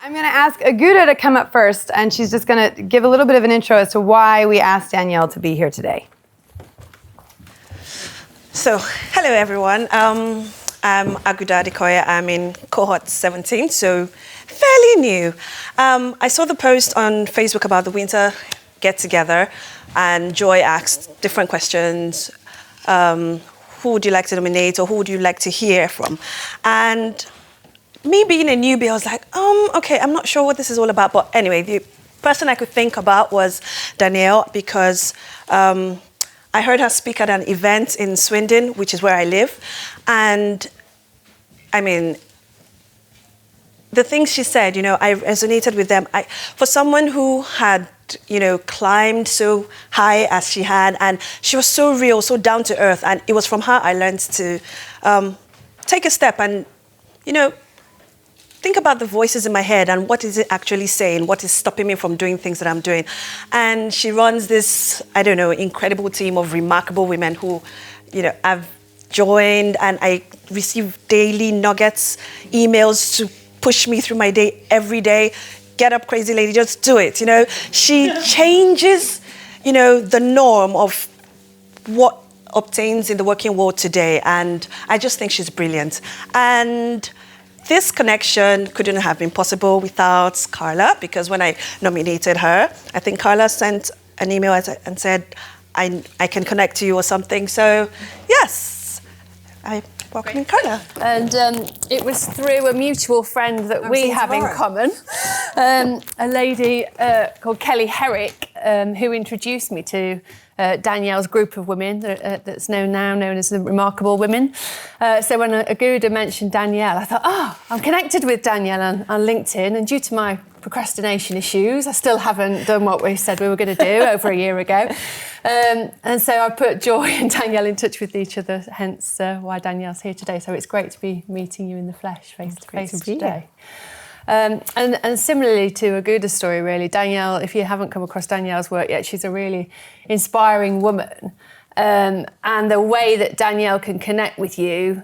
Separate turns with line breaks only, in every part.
I'm going to ask Aguda to come up first, and she's just going to give a little bit of an intro as to why we asked Danielle to be here today.
So, hello everyone. I'm Aguda Adekoya. I'm in cohort 17, so fairly new. I saw the post on Facebook about the winter get-together, and Joy asked different questions. Who would you like to nominate, or who would you like to hear from? And me being a newbie, I was like, okay, I'm not sure what this is all about. But anyway, the person I could think about was Danielle, because I heard her speak at an event in Swindon, which is where I live. And I mean, the things she said, I resonated with them. For someone who had, climbed so high as she had, and she was so real, so down to earth. And it was from her I learned to take a step and, think about the voices in my head and what is it actually saying, what is stopping me from doing things that I'm doing. And she runs this, incredible team of remarkable women who, I've joined, and I receive daily nuggets, emails to push me through my day every day. Get up, crazy lady, just do it, She changes, the norm of what obtains in the working world today. And I just think she's brilliant. And this connection couldn't have been possible without Carla, because when I nominated her, I think Carla sent an email and said, I can connect to you or something. So, yes, I welcome Carla.
And it was through a mutual friend that we have in common, a lady called Kelly Herrick, who introduced me to Danielle's group of women that's known as the Remarkable Women. So when Aguda mentioned Danielle, I thought, I'm connected with Danielle on LinkedIn, and due to my procrastination issues, I still haven't done what we said we were going to do over a year ago. And so I put Joy and Danielle in touch with each other, hence why Danielle's here today. So it's great to be meeting you in the flesh, face to face today. And similarly to Aguda's story, really, Danielle, if you haven't come across Danielle's work yet, she's a really inspiring woman. And the way that Danielle can connect with you,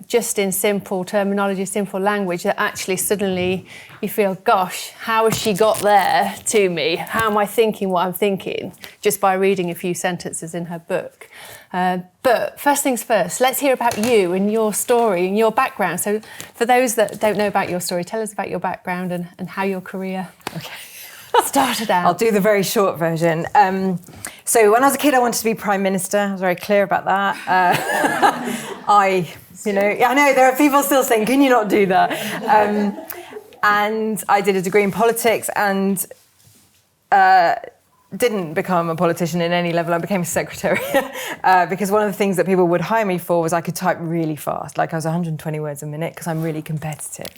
just in simple terminology, simple language, that actually suddenly you feel, gosh, how has she got there to me? How am I thinking what I'm thinking? Just by reading a few sentences in her book. But first things first, let's hear about you and your story and your background. So for those that don't know about your story, tell us about your background and how your career started out.
I'll do the very short version. So when I was a kid, I wanted to be Prime Minister. I was very clear about that. I know there are people still saying, can you not do that? And I did a degree in politics and didn't become a politician in any level. I became a secretary because one of the things that people would hire me for was I could type really fast. Like I was 120 words a minute because I'm really competitive.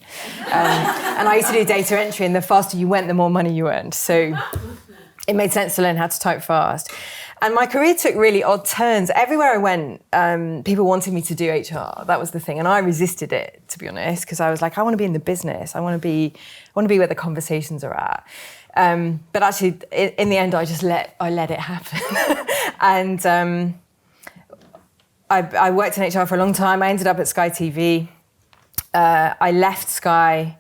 And I used to do data entry, and the faster you went, the more money you earned. So it made sense to learn how to type fast. And my career took really odd turns. Everywhere I went, people wanted me to do HR. That was the thing. And I resisted it, to be honest, because I was like, I want to be in the business. I want to be where the conversations are at. But actually, in the end, I let it happen. And I worked in HR for a long time. I ended up at Sky TV. I left Sky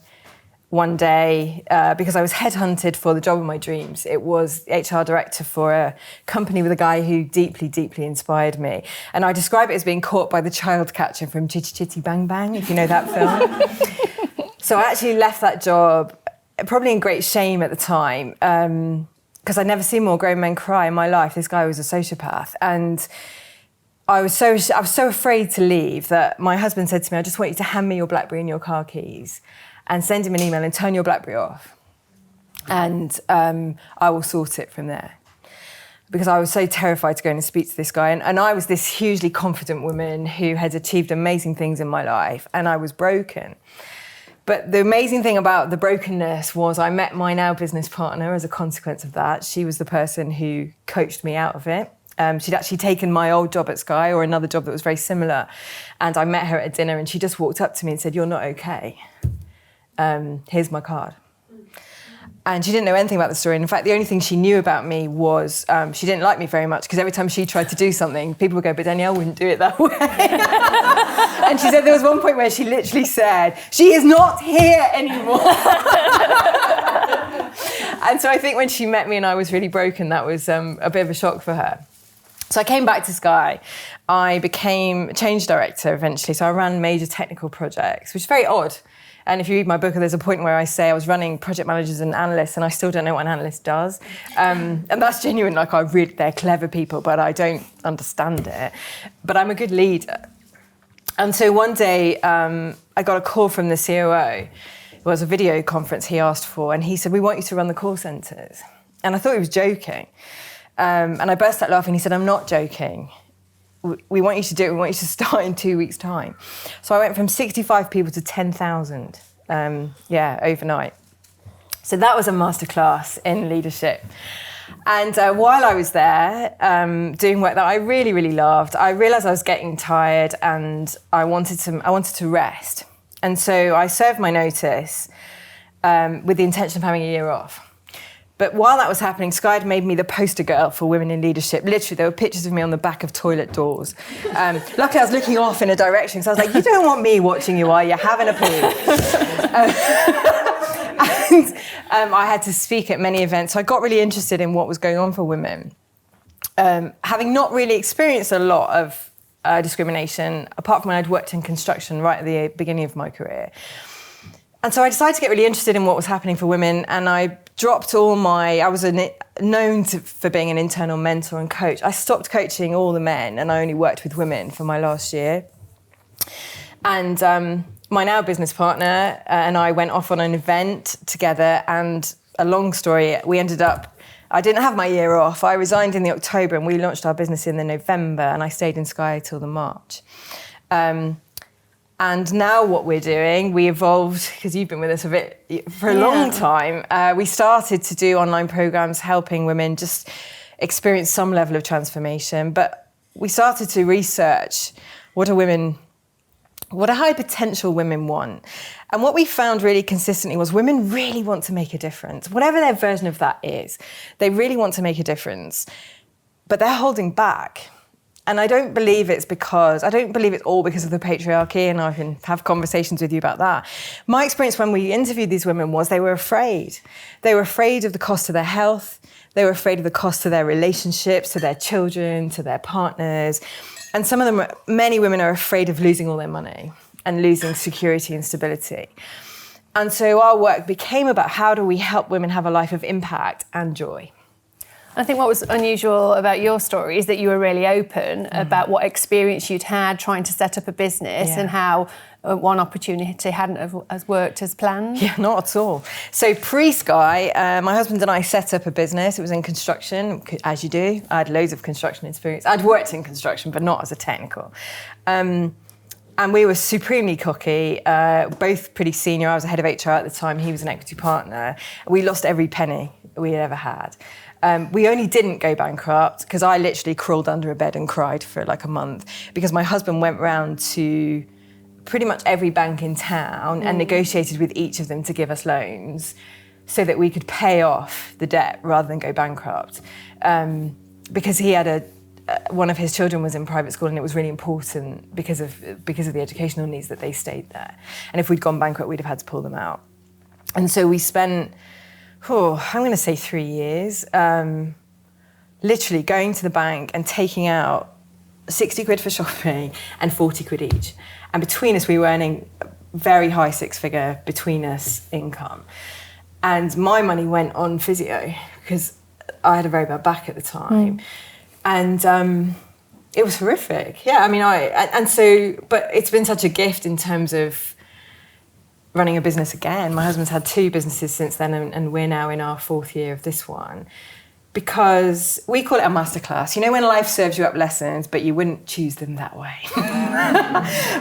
one day because I was headhunted for the job of my dreams. It was HR director for a company with a guy who deeply, deeply inspired me. And I describe it as being caught by the child catcher from Chitty Chitty Bang Bang, if you know that film. So I actually left that job probably in great shame at the time, because I'd never seen more grown men cry in my life. This guy was a sociopath. And I was so afraid to leave that my husband said to me, I just want you to hand me your BlackBerry and your car keys and send him an email and turn your BlackBerry off. And I will sort it from there. Because I was so terrified to go and speak to this guy. And I was this hugely confident woman who had achieved amazing things in my life, and I was broken. But the amazing thing about the brokenness was I met my now business partner as a consequence of that. She was the person who coached me out of it. She'd actually taken my old job at Sky, or another job that was very similar, and I met her at dinner, and she just walked up to me and said, "You're not okay. Here's my card." And she didn't know anything about the story. And in fact, the only thing she knew about me was she didn't like me very much, because every time she tried to do something, people would go, "But Danielle wouldn't do it that way." And she said there was one point where she literally said, "She is not here anymore." And so I think when she met me and I was really broken, that was a bit of a shock for her. So I came back to Sky. I became change director eventually. So I ran major technical projects, which is very odd. And if you read my book, there's a point where I say I was running project managers and analysts, and I still don't know what an analyst does. And that's genuine. Like, they're clever people, but I don't understand it. But I'm a good leader. And so one day, I got a call from the COO. It was a video conference he asked for, and he said, "We want you to run the call centres." And I thought he was joking. And I burst out laughing. He said, "I'm not joking. We want you to do it. We want you to start in 2 weeks' time." So I went from 65 people to 10,000, overnight. So that was a masterclass in leadership. And while I was there doing work that I really, really loved, I realised I was getting tired and I wanted to rest. And so I served my notice with the intention of having a year off. But while that was happening, Sky had made me the poster girl for women in leadership. Literally, there were pictures of me on the back of toilet doors. Luckily, I was looking off in a direction, so I was like, "You don't want me watching you, are you? Having a poo." And I had to speak at many events. So I got really interested in what was going on for women. Having not really experienced a lot of discrimination, apart from when I'd worked in construction right at the beginning of my career. And so I decided to get really interested in what was happening for women, and I dropped I was known for being an internal mentor and coach. I stopped coaching all the men, and I only worked with women for my last year. And my now business partner and I went off on an event together, and a long story, I didn't have my year off. I resigned in the October, and we launched our business in the November, and I stayed in Sky till the March. And now what we're doing, we evolved, because you've been with us for a long time. We started to do online programs helping women just experience some level of transformation. But we started to research what do high potential women want? And what we found really consistently was women really want to make a difference. Whatever their version of that is, they really want to make a difference, but they're holding back. And I don't believe it's all because of the patriarchy, and I can have conversations with you about that. My experience when we interviewed these women was they were afraid. They were afraid of the cost to their health. They were afraid of the cost to their relationships, to their children, to their partners. And many women are afraid of losing all their money and losing security and stability. And so our work became about how do we help women have a life of impact and joy.
I think what was unusual about your story is that you were really open about what experience you'd had trying to set up a business and how one opportunity hadn't have worked as planned.
Yeah, not at all. So pre-Sky, my husband and I set up a business. It was in construction, as you do. I had loads of construction experience. I'd worked in construction, but not as a technical. And we were supremely cocky, both pretty senior. I was the head of HR at the time. He was an equity partner. We lost every penny we had ever had. We only didn't go bankrupt because I literally crawled under a bed and cried for like a month because my husband went round to pretty much every bank in town and negotiated with each of them to give us loans so that we could pay off the debt rather than go bankrupt. Because he had one of his children was in private school, and it was really important because of the educational needs that they stayed there. And if we'd gone bankrupt, we'd have had to pull them out. And so we spent, I'm going to say 3 years, literally going to the bank and taking out 60 quid for shopping and 40 quid each. And between us, we were earning very high six-figure between us income. And my money went on physio because I had a very bad back at the time. And it was horrific. Yeah, I mean, but it's been such a gift in terms of running a business again. My husband's had 2 businesses since then, and we're now in our 4th year of this one. Because we call it a masterclass. You know when life serves you up lessons, but you wouldn't choose them that way.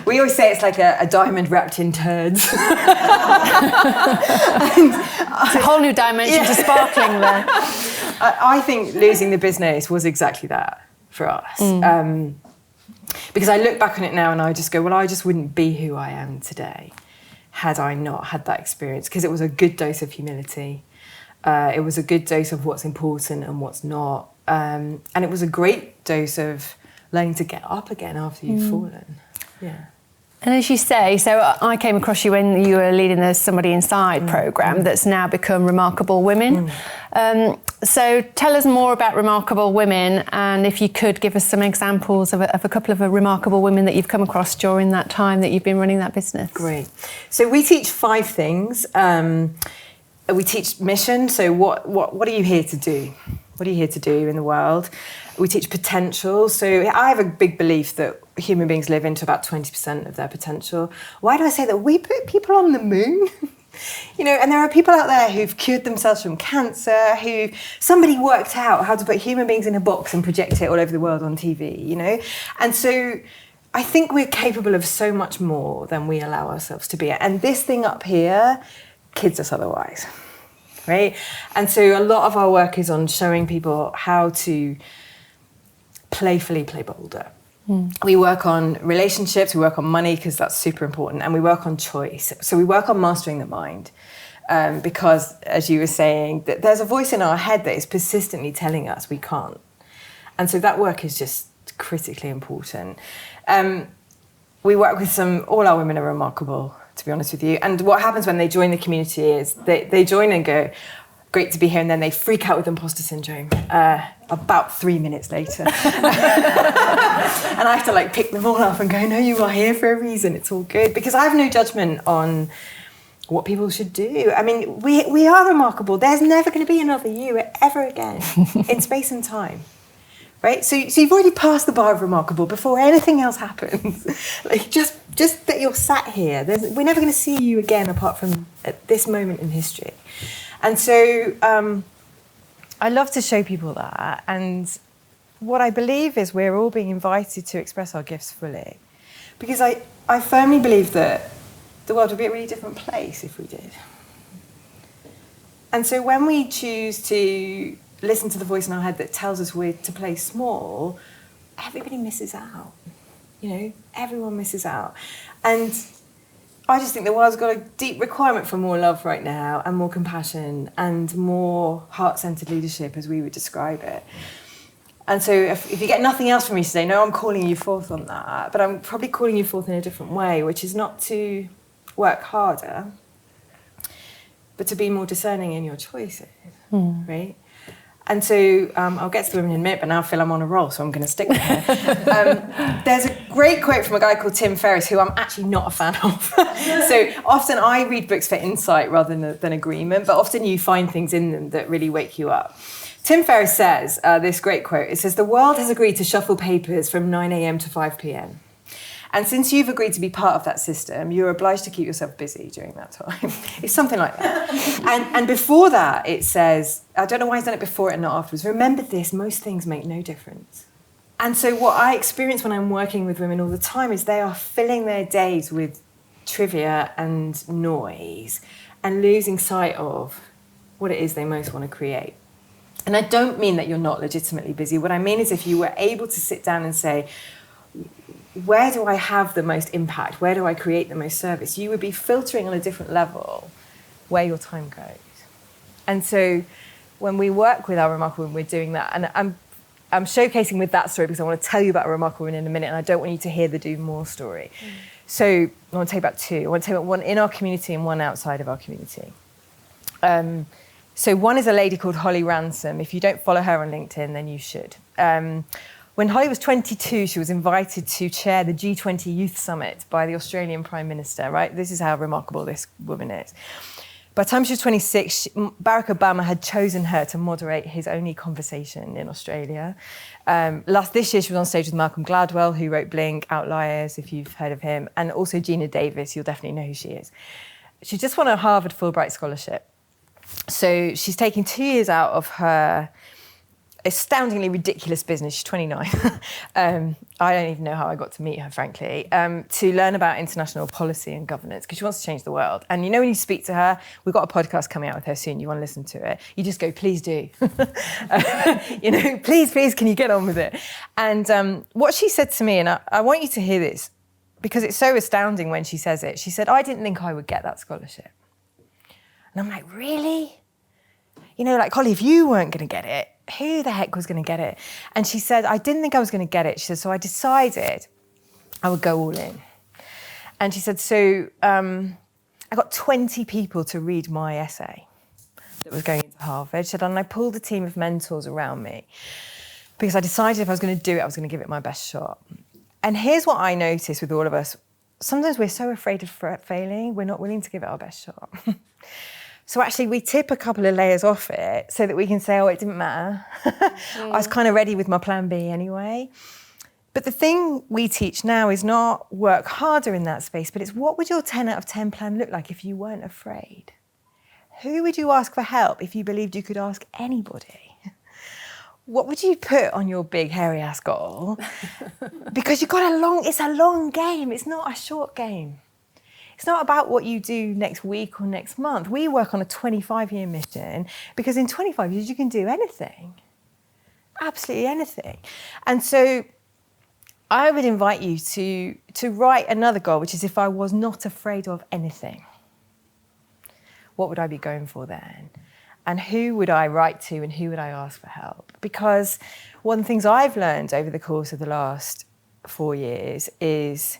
We always say it's like a diamond wrapped in turds.
It's a whole new dimension to sparkling there.
I think losing the business was exactly that for us. Because I look back on it now and I just go, well, I just wouldn't be who I am today had I not had that experience, because it was a good dose of humility. It was a good dose of what's important and what's not. And it was a great dose of learning to get up again after you've fallen. Yeah.
And as you say, so I came across you when you were leading the Somebody Inside programme that's now become Remarkable Women. So tell us more about Remarkable Women, and if you could give us some examples of a couple of remarkable women that you've come across during that time that you've been running that business.
Great. So we teach 5 things. We teach mission, so what are you here to do? What are you here to do in the world? We teach potential. So I have a big belief that human beings live into about 20% of their potential. Why do I say that? We put people on the moon. And there are people out there who've cured themselves from cancer, who somebody worked out how to put human beings in a box and project it all over the world on TV, And so I think we're capable of so much more than we allow ourselves to be. And this thing up here kids us otherwise, right? And so a lot of our work is on showing people how to playfully play bolder. We work on relationships, we work on money because that's super important, and we work on choice. So we work on mastering the mind because, as you were saying, there's a voice in our head that is persistently telling us we can't. And so that work is just critically important. We work with all our women are remarkable, to be honest with you. And what happens when they join the community is they join and go, great to be here, and then they freak out with imposter syndrome about 3 minutes later. And I have to pick them all up and go, no, you are here for a reason, it's all good. Because I have no judgment on what people should do. I mean, we are remarkable. There's never going to be another you ever again in space and time. Right? So you've already passed the bar of remarkable before anything else happens. Just that you're sat here. We're never going to see you again apart from at this moment in history. And so I love to show people that. And what I believe is we're all being invited to express our gifts fully. Because I firmly believe that the world would be a really different place if we did. And so when we choose to listen to the voice in our head that tells us we're to play small, everybody misses out. Everyone misses out. And I just think the world's got a deep requirement for more love right now, and more compassion, and more heart-centered leadership, as we would describe it. And so if you get nothing else from me today, no, I'm calling you forth on that, but I'm probably calling you forth in a different way, which is not to work harder, but to be more discerning in your choices, right? And so I'll get to the women in a minute, but now I feel I'm on a roll, so I'm going to stick with her. There's a great quote from a guy called Tim Ferriss, who I'm actually not a fan of. So often I read books for insight rather than agreement, but often you find things in them that really wake you up. Tim Ferriss says, this great quote, it says, "The world has agreed to shuffle papers from 9 a.m. to 5 p.m. And since you've agreed to be part of that system, you're obliged to keep yourself busy during that time." It's something like that. And before that, it says, I don't know why he's done it before it and not afterwards, remember this, most things make no difference. And so what I experience when I'm working with women all the time is they are filling their days with trivia and noise and losing sight of what it is they most want to create. And I don't mean that you're not legitimately busy. What I mean is if you were able to sit down and say, where do I have the most impact? Where do I create the most service? You would be filtering on a different level where your time goes. And so when we work with our remarkable women, we're doing that. And I'm showcasing with that story because I want to tell you about a remarkable woman in a minute, and I don't want you to hear the do more story. So I want to tell you about 2. I want to tell you about one in our community and one outside of our community. So one is a lady called Holly Ransom. If you don't follow her on LinkedIn, then you should. When Holly was 22, she was invited to chair the G20 Youth Summit by the Australian Prime Minister, right? This is how remarkable this woman is. By the time she was 26, Barack Obama had chosen her to moderate his only conversation in Australia. This year, she was on stage with Malcolm Gladwell, who wrote Blink, Outliers, if you've heard of him, and also Gina Davis. You'll definitely know who she is. She just won a Harvard Fulbright scholarship. So she's taking 2 years out of her astoundingly ridiculous business. She's 29. I don't even know how I got to meet her, frankly, to learn about international policy and governance, because she wants to change the world. And when you speak to her, we've got a podcast coming out with her soon, you want to listen to it, you just go, please do. Please, can you get on with it? And what she said to me, and I want you to hear this, because it's so astounding when she says it, she said, I didn't think I would get that scholarship. And I'm like, really? Holly, if you weren't going to get it, who the heck was going to get it? And she said, I didn't think I was going to get it. She said, so I decided I would go all in. And she said, so I got 20 people to read my essay that was going into Harvard. She said, and I pulled a team of mentors around me because I decided if I was going to do it, I was going to give it my best shot. And here's what I noticed with all of us. Sometimes we're so afraid of failing, we're not willing to give it our best shot. So actually we tip a couple of layers off it so that we can say, oh, it didn't matter. I was kind of ready with my plan B anyway. But the thing we teach now is not work harder in that space, but it's what would your 10 out of 10 plan look like if you weren't afraid? Who would you ask for help if you believed you could ask anybody? What would you put on your big hairy ass goal? Because it's a long game, it's not a short game. It's not about what you do next week or next month. We work on a 25-year mission because in 25 years you can do anything, absolutely anything. And so I would invite you to write another goal, which is if I was not afraid of anything, what would I be going for then? And who would I write to and who would I ask for help? Because one of the things I've learned over the course of the last 4 years is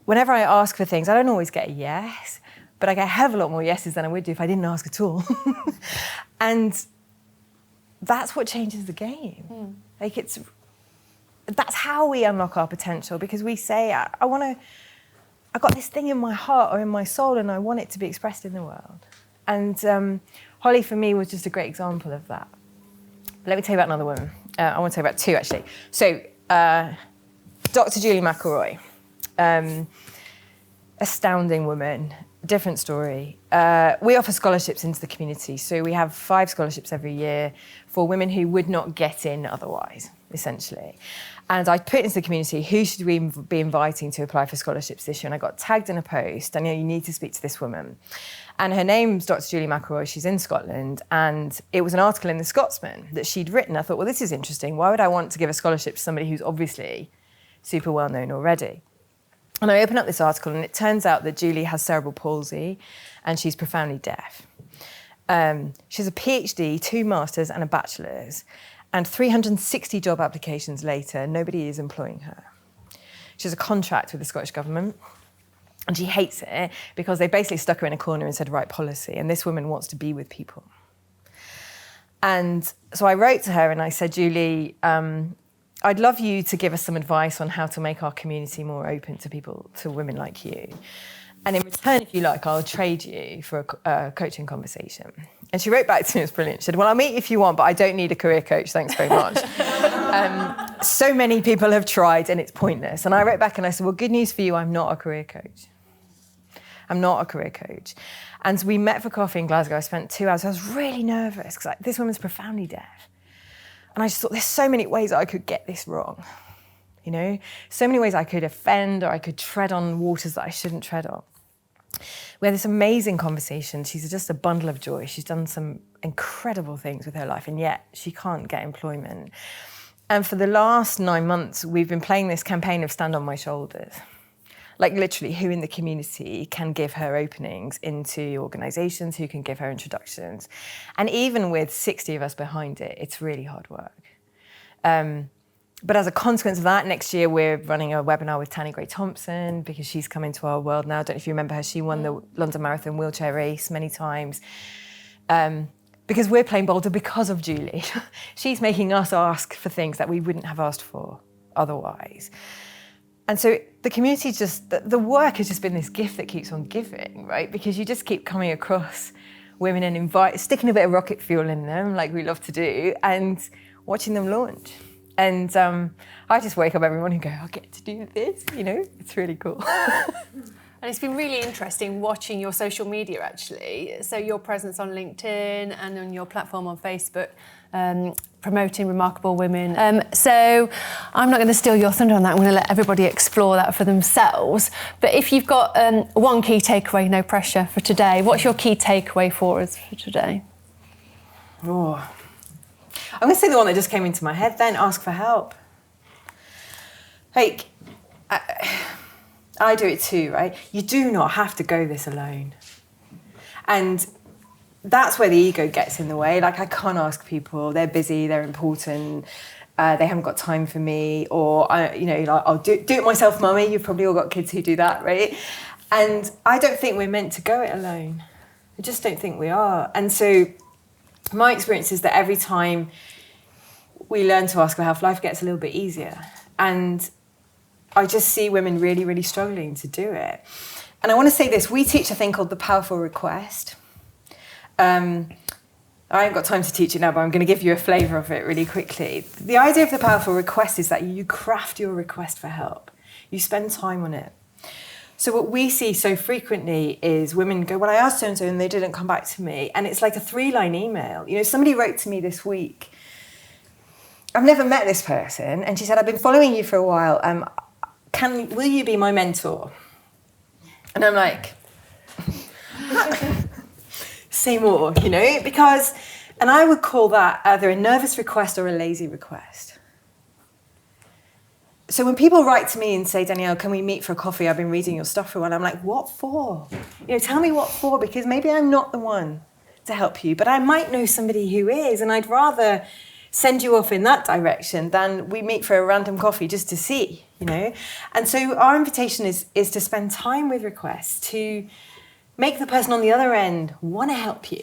whenever I ask for things, I don't always get a yes, but I get a hell of a lot more yeses than I would do if I didn't ask at all. And that's what changes the game. Like that's how we unlock our potential, because we say, I got this thing in my heart or in my soul and I want it to be expressed in the world. And Holly, for me, was just a great example of that. But let me tell you about another woman. I want to tell you about two, actually. So, Dr. Julie McElroy, astounding woman, different story. We offer scholarships into the community. So we have 5 scholarships every year for women who would not get in otherwise, essentially. And I put into the community, who should we be inviting to apply for scholarships this year? And I got tagged in a post, and you need to speak to this woman. And her name's Dr. Julie McElroy, she's in Scotland, and it was an article in The Scotsman that she'd written. I thought, well, this is interesting. Why would I want to give a scholarship to somebody who's obviously super well known already? And I opened up this article, and it turns out that Julie has cerebral palsy, and she's profoundly deaf. She has a PhD, 2 masters, and a bachelor's. And 360 job applications later, nobody is employing her. She has a contract with the Scottish government, and she hates it because they basically stuck her in a corner and said, write policy, and this woman wants to be with people. And so I wrote to her and I said, Julie, I'd love you to give us some advice on how to make our community more open to people, to women like you. And in return, if you like, I'll trade you for a coaching conversation. And she wrote back to me, it was brilliant. She said, well, I'll meet you if you want, but I don't need a career coach, thanks very much. So many people have tried and it's pointless. And I wrote back and I said, well, good news for you, I'm not a career coach. I'm not a career coach. And we met for coffee in Glasgow. I spent 2 hours. I was really nervous because this woman's profoundly deaf. And I just thought, there's so many ways I could get this wrong. You know, so many ways I could offend or I could tread on waters that I shouldn't tread on. We had this amazing conversation. She's just a bundle of joy. She's done some incredible things with her life, and yet she can't get employment. And for the last 9 months, we've been playing this campaign of Stand on My Shoulders. Like literally, who in the community can give her openings into organisations, who can give her introductions. And even with 60 of us behind it, it's really hard work. But as a consequence of that, next year we're running a webinar with Tanni Gray-Thompson because she's come into our world now. I don't know if you remember her. She won the London Marathon wheelchair race many times. Because we're playing bolder because of Julie. She's making us ask for things that we wouldn't have asked for otherwise. And so the community the work has just been this gift that keeps on giving, right? Because you just keep coming across women and sticking a bit of rocket fuel in them, like we love to do, and watching them launch. And I just wake up every morning and go, I get to do this, you know? It's really cool.
And it's been really interesting watching your social media, actually. So your presence on LinkedIn and on your platform on Facebook, promoting remarkable women. So I'm not going to steal your thunder on that. I'm going to let everybody explore that for themselves. But if you've got one key takeaway, no pressure, for today, what's your key takeaway for us for today?
Oh. I'm going to say the one that just came into my head then, ask for help. Like, I do it too, right? You do not have to go this alone. And that's where the ego gets in the way. Like, I can't ask people, they're busy, they're important. they haven't got time for me, or I'll do it myself, mummy. You've probably all got kids who do that, right? And I don't think we're meant to go it alone. I just don't think we are. And so my experience is that every time we learn to ask for help, life gets a little bit easier. And I just see women really, really struggling to do it. And I want to say this, we teach a thing called the powerful request. I ain't got time to teach it now, but I'm going to give you a flavour of it really quickly. The idea of the powerful request is that you craft your request for help. You spend time on it. So what we see so frequently is women go, well, I asked so-and-so and they didn't come back to me. And it's like a 3-line email. Somebody wrote to me this week, I've never met this person, and she said, I've been following you for a while. Will you be my mentor? And I'm like, say more, because, and I would call that either a nervous request or a lazy request. So when people write to me and say, Danielle, can we meet for a coffee? I've been reading your stuff for a while. I'm like, what for? Tell me what for, because maybe I'm not the one to help you, but I might know somebody who is, and I'd rather send you off in that direction than we meet for a random coffee just to see, And so our invitation is to spend time with requests, to make the person on the other end want to help you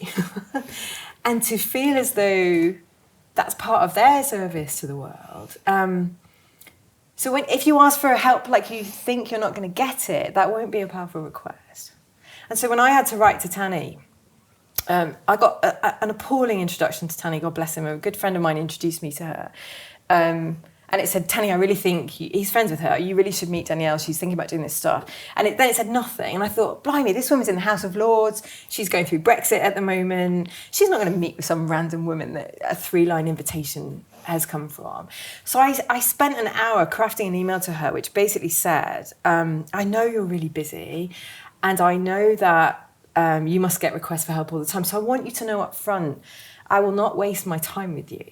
and to feel as though that's part of their service to the world. So if you ask for help like you think you're not going to get it, that won't be a powerful request. And so when I had to write to Tanny, I got an appalling introduction to Tanny, God bless him. A good friend of mine introduced me to her. And it said, Tanny, I really think, he's friends with her, you really should meet Danielle, she's thinking about doing this stuff. And then it said nothing. And I thought, blimey, this woman's in the House of Lords, she's going through Brexit at the moment, she's not going to meet with some random woman that a 3-line invitation has come from. So I spent an hour crafting an email to her, which basically said, I know you're really busy, and I know that you must get requests for help all the time. So I want you to know up front, I will not waste my time with you.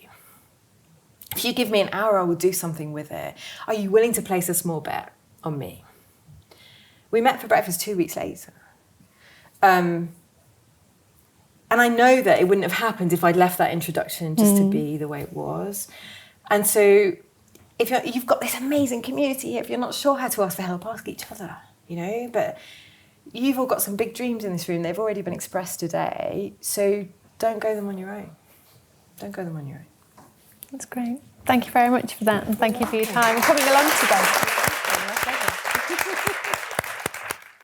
If you give me an hour, I will do something with it. Are you willing to place a small bet on me? We met for breakfast 2 weeks later. And I know that it wouldn't have happened if I'd left that introduction just to be the way it was. And so if you've got this amazing community, if you're not sure how to ask for help, ask each other, But you've all got some big dreams in this room. They've already been expressed today. So don't go them on your own. Don't go them on your own.
That's great. Thank you very much for that, and thank you for your time and coming along today.